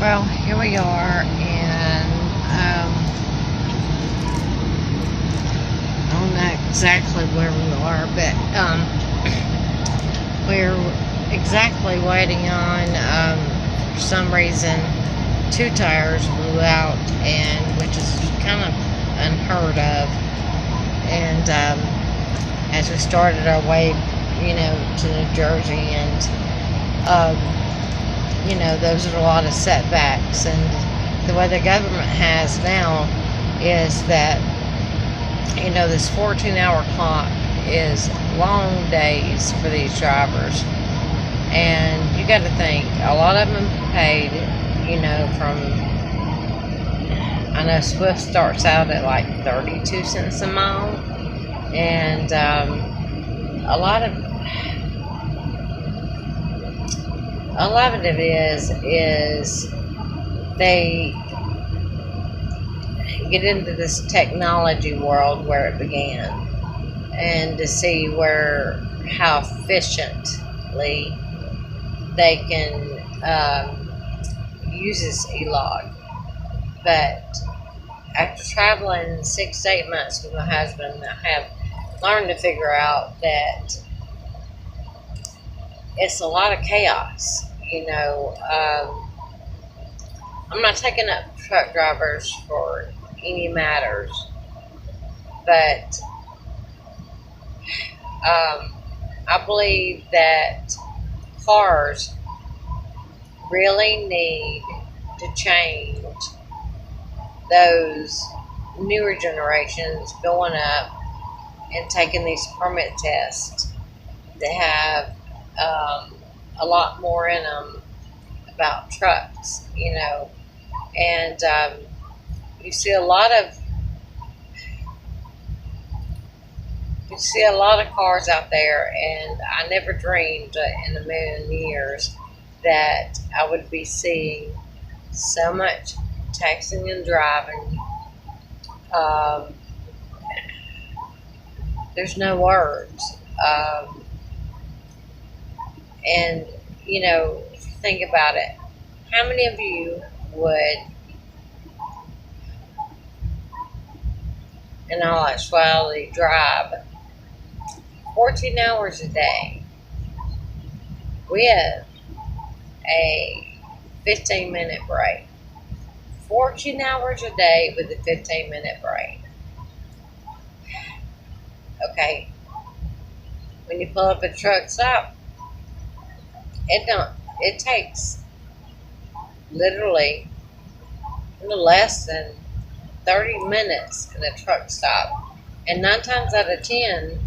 Well, here we are, and I don't know exactly where we are, but we're exactly waiting on, for some reason, two tires blew out, and which is kind of unheard of. And as we started our way, to New Jersey, and those are a lot of setbacks. And the way the government has now is that, this 14-hour clock is long days for these drivers. And you got to think, a lot of them paid, I know Swift starts out at like 32 cents a mile. And a lot of it is they get into this technology world where it began, and to see how efficiently they can use this e-log. But after traveling 6 to 8 months with my husband, I have learned to figure out that it's a lot of chaos. I'm not taking up truck drivers for any matters, but I believe that cars really need to change. Those newer generations going up and taking these permit tests, they have a lot more in them about trucks, and you see a lot of cars out there, and I never dreamed in a million years that I would be seeing so much texting and driving. There's no words. And, if you think about it, how many of you would, in all actuality, drive 14 hours a day with a 15-minute break? 14 hours a day with a 15-minute break. Okay, when you pull up a truck stop, it takes literally less than 30 minutes in a truck stop. And 9 times out of 10,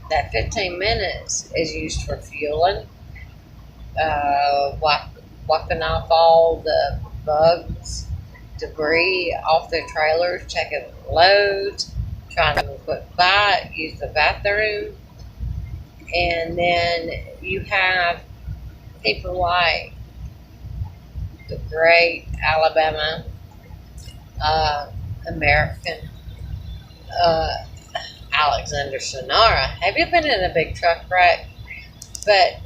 that 15 minutes is used for fueling, wiping off all the bugs, debris off their trailers, checking loads, trying to put by, use the bathroom. And then you have people like the great Alabama American Alexander Sonora. Have you been in a big truck wreck? But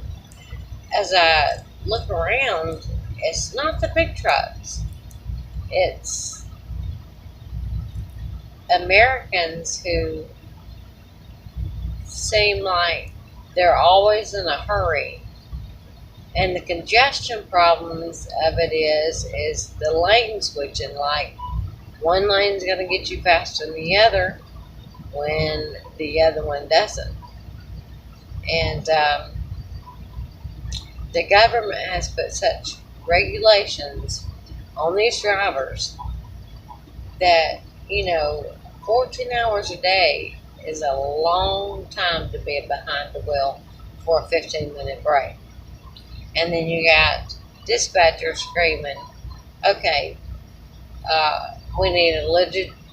as I look around, it's not the big trucks. It's Americans who seem like they're always in a hurry. And the congestion problems of it is the lane switching. Like, one lane's going to get you faster than the other when the other one doesn't. And the government has put such regulations on these drivers that, 14 hours a day is a long time to be behind the wheel for a 15-minute break. And then you got dispatchers screaming, okay, we need a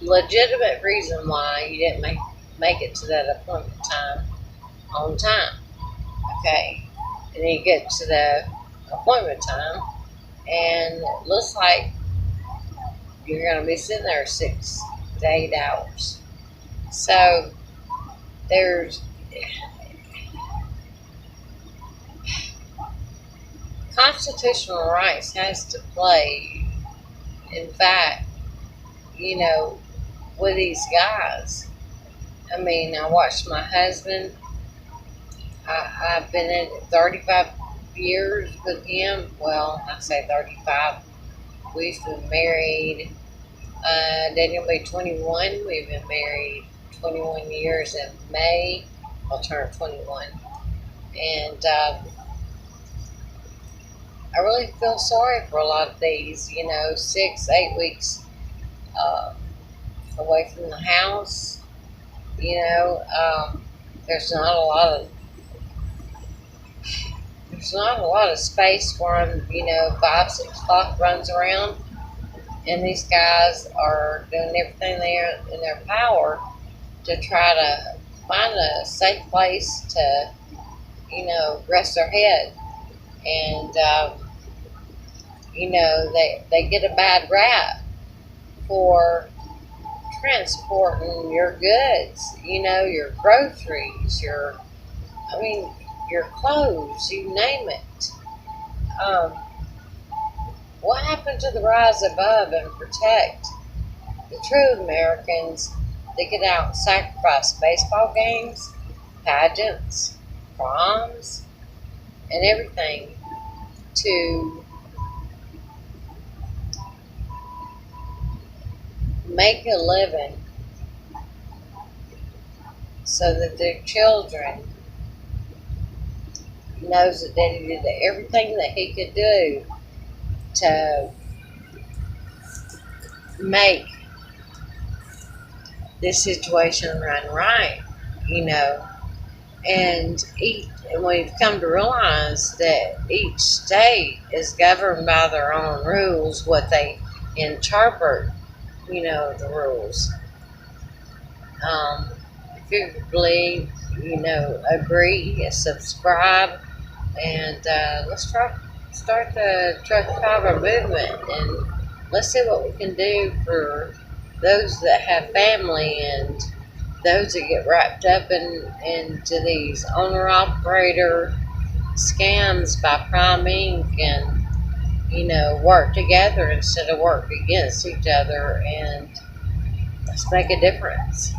legitimate reason why you didn't make it to that appointment time on time. Okay, and then you get to the appointment time, and it looks like you're going to be sitting there 6 to 8 hours. So there's constitutional rights has to play, in fact, with these guys. I mean, I watched my husband. I've been in 35 years with him. Well, I say 35. We've been married. Daniel will be 21. We've been married 21 years in May. I'll turn 21. And I really feel sorry for a lot of these, 6, 8 weeks uh, away from the house. There's not a lot of space for them. 5, 6 o'clock runs around, and these guys are doing everything in their power to try to find a safe place to, rest their head. And they get a bad rap for transporting your goods, your groceries, your clothes, you name it. What happened to the rise above and protect the true Americans that get out and sacrifice baseball games, pageants, proms, and everything to make a living so that their children knows that Daddy did everything that he could do to make this situation run right, and we've come to realize that each state is governed by their own rules, what they interpret, the rules. If you believe, agree, subscribe, and let's start the truck driver movement, and let's see what we can do for those that have family and those that get wrapped up into these owner-operator scams by Prime Inc. and, work together instead of work against each other, and let's make a difference.